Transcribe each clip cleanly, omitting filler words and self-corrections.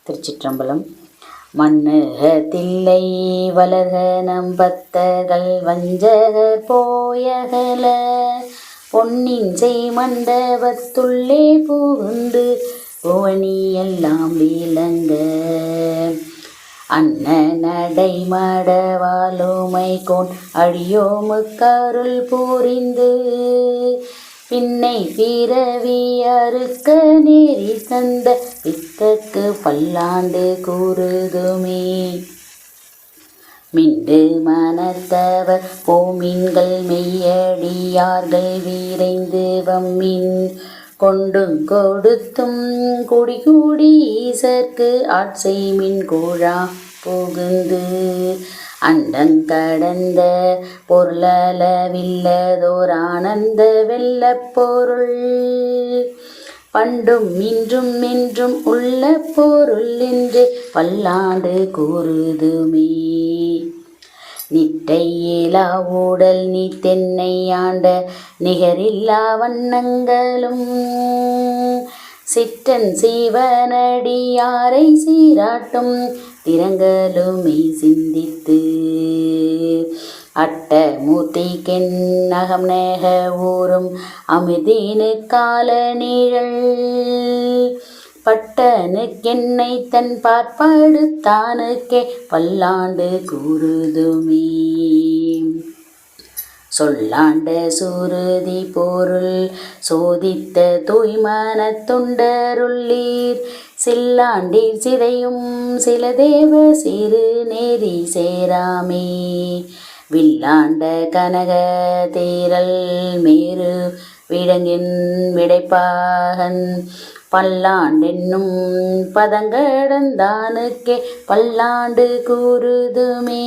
திருச்சிற்றம்பலம். மண்ணுக தில்லை வளர்க நம்பத்தர்கள் வஞ்சகர் போயகல பொன்னின் செய் மண்டபத்துள்ளே புகுந்து புவனி எல்லாம் விளங்க அன்ன நடை மடவாலுமை கோன் அடியோமுக்கருள் புரிந்து பின்னை பிறவி அறுக்க நேரி தந்த பித்தக்கு பல்லாண்டு கூறுதுமே. மிண்டு மனத்தவர் போமீன்கள் மெய்யடியார்கள் விரைந்து வம்மின் கொண்டும் கொடுத்தும் குடி கூடி ஈசற்கு ஆட்செய்மின் கூழா புகுந்து அண்டங்கடந்த பொருளவில்லதோர் ஆனந்த வெல்ல பொருள் பண்டும் இன்றும் என்றும் உள்ள பொருள் என்று பல்லாண்டு கூறுதுமே. நிட்டை இயலா ஊடல் நீ தென்னை ஆண்ட நிகரில்லா வண்ணங்களும் சிற்றன் சீவனடியாரை சீராட்டும் திறங்களுமே சிந்தித்து அட்ட மூர்த்திக்கென் நகம் நேக ஊரும் அமிர்தீனு கால நீழல் பட்டனுக்கென்னை தன் பார்ப்படுத்தானுக்கே பல்லாண்டு கூறுதுமே. சொல்லாண்ட சுருதி பொருள் சோதித்த தூய்மான தொண்டருள்ளீர் சில்லாண்டீர் சிதையும் சில தேவ சிறு நேரி சேராமே. வில்லாண்ட கனக தேரல் மேரு விடங்கின் விடைப்பாகன் பல்லாண்டென்னும் பதங்கடந்தானுக்கே பல்லாண்டு கூறுதுமே.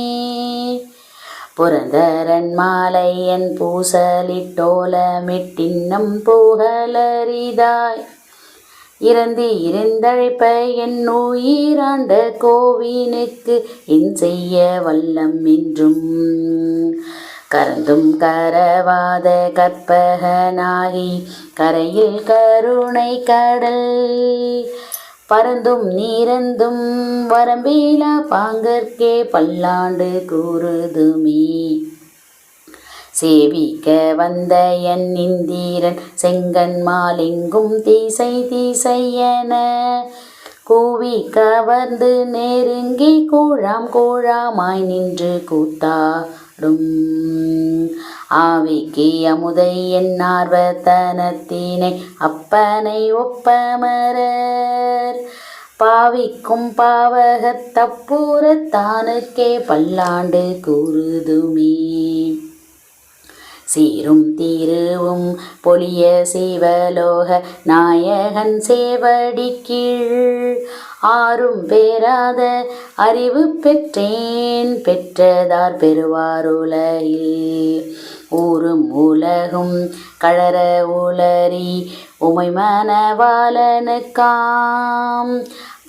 புரந்தரன் மாலையன் பூசலிட்டோலமிட்டின்னம் புகழரிதாய் இறந்து இருந்தழைப்ப என் உயிராண்ட கோவினுக்கு என் செய்ய வல்லம் என்றும் கரந்தும் கரவாத கற்பகனாகி கரையில் கருணை கடல் பரந்தும் நீரந்தும் வரம்பேலா பாங்கற்கே பல்லாண்டு கூறுதுமே. சேவிக்க வந்த என் இந்திரன் செங்கன்மால் எங்கும் தீசை தீசையென கூவி கவர்ந்து நெருங்கி கூழாம் கூழாமாய் நின்று கூத்தாடும் ஆவிக்கு அமுதை என் ஆர்வத்தனத்தினை அப்பனை ஒப்பமரர் பாவிக்கும் பாவகத் தப்புரத்தானுக்கே பல்லாண்டு கூறுதுமே. சீரும் தீருவும் பொலிய சிவலோக நாயகன் சேவடி கீழ் ஆறும் பெறாத அறிவு பெற்றேன் பெற்றதார் பெறுவாருலகில் ஊரும் உலகும் கழற உளறி உமை மனவாளனுக்காம்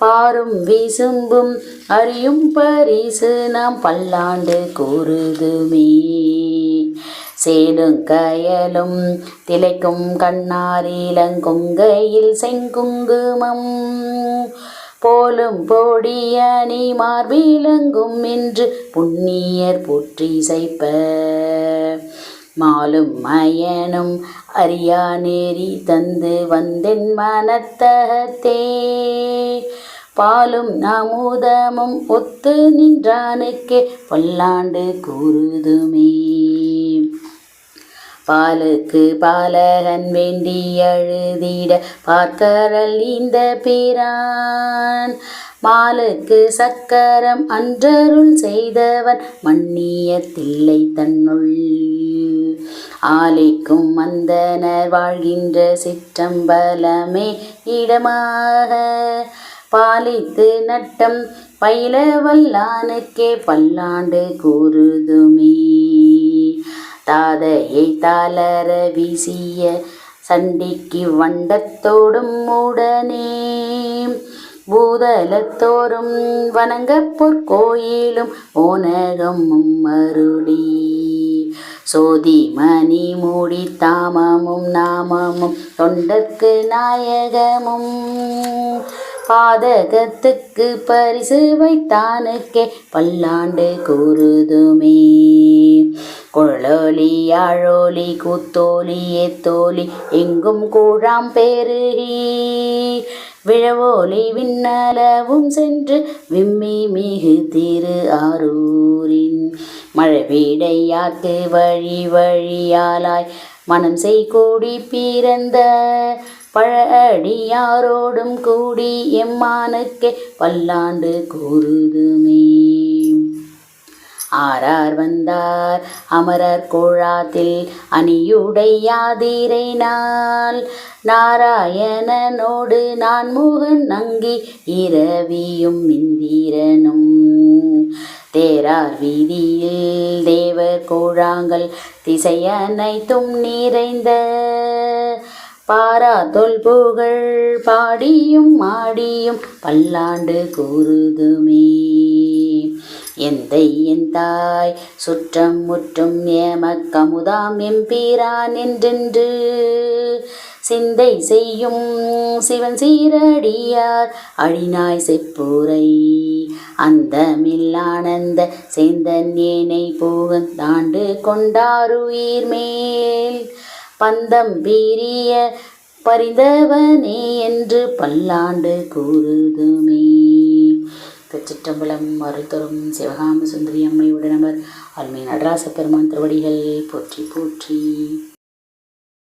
பாரும் விசும்பும் அறியும் பரிசு நாம் பல்லாண்டு கூறுதுமே. சேலுங்கயலும் திளைக்கும் கண்ணாரிலங்கொங்கையில் செங்குங்குமம் போலும் பொடிய நீ மார்பிலங்கும் என்று புண்ணியர் போற்றி சைப்ப மாலும் மயனும் அறியா நெறி தந்து வந்தென் மனத்தகத்தே பாலும் அமுதமும் ஒத்து நின்றானுக்கே பல்லாண்டு கூறுதுமே. பாலுக்கு பாலகன் வேண்டி அழுதிட பார்க்கரல் இந்த பிரான் மாலுக்கு சக்கரம் அன்றருள் செய்தவன் மன்னிய தில்லை தன்னுள் ஆலிக்கும் அந்தனர் வாழ்கின்ற சிற்றம்பலமே இடமாக பாலித்து நட்டம் பயில வல்லானுக்கே பல்லாண்டு கூறுதுமே. தாதையை தாளர வீசிய சண்டிக்கு வண்டத்தோடும் உடனே பூதலத்தோறும் வணங்க பொற்கோயிலும் ஓனகமும் அருளி சோதி மணி மூடி தாமமும் நாமமும் தொண்டற்கு நாயகமும் பாதகத்துக்கு பரிசு வைத்தானுக்கே பல்லாண்டு கூறுதுமே. குழலோலி யாழோலி கூத்தோலி ஏத்தோலி எங்கும் கூழாம் பெருகி விழவோலி விண்ணளவும் சென்று விம்மி மிகு திரு ஆரூரின் மழவீடையார்க்கு வழி வழியாலாய் மனம் செய்கூடி பிறந்த பழடியாரோடும் கூடி எம்மானுக்கே பல்லாண்டு கூறுதுமே. ஆரார் வந்தார் அமரர் கோழாத்தில் அணியுடையாதிரை நாள் நாராயணனோடு நான் முகன் அங்கி இரவியும் இந்திரனும் தேரார் வீதியில் தேவர் கோழாங்கள் திசையனைத்தும் நிறைந்த பாரா தொல் புகழ் பாடியும் ஆடியும் பல்லாண்டு கூறுதுமே. எந்தை என் தாய் சுற்றம் முற்றும் ஏமக்கமுதாம் எம்பீரான் என்றென்று சிந்தை செய்யும் சிவன் சீரடியார் அழிநாய் செப்புரை அந்தமில்லானந்த சேந்தன் ஏனை புகந்தாண்டு கொண்டாருயிர் மேல் பந்தம் பீரிய பரிந்தவனே என்று பல்லாண்டு கூறுதுமே. திருச்சிற்றம்பலம். அருள் தரும் சிவகாம சுந்தரி அம்மையுடனவர் அருள்மிகு நடராச பெருமான் திருவடிகள் போற்றி போற்றி.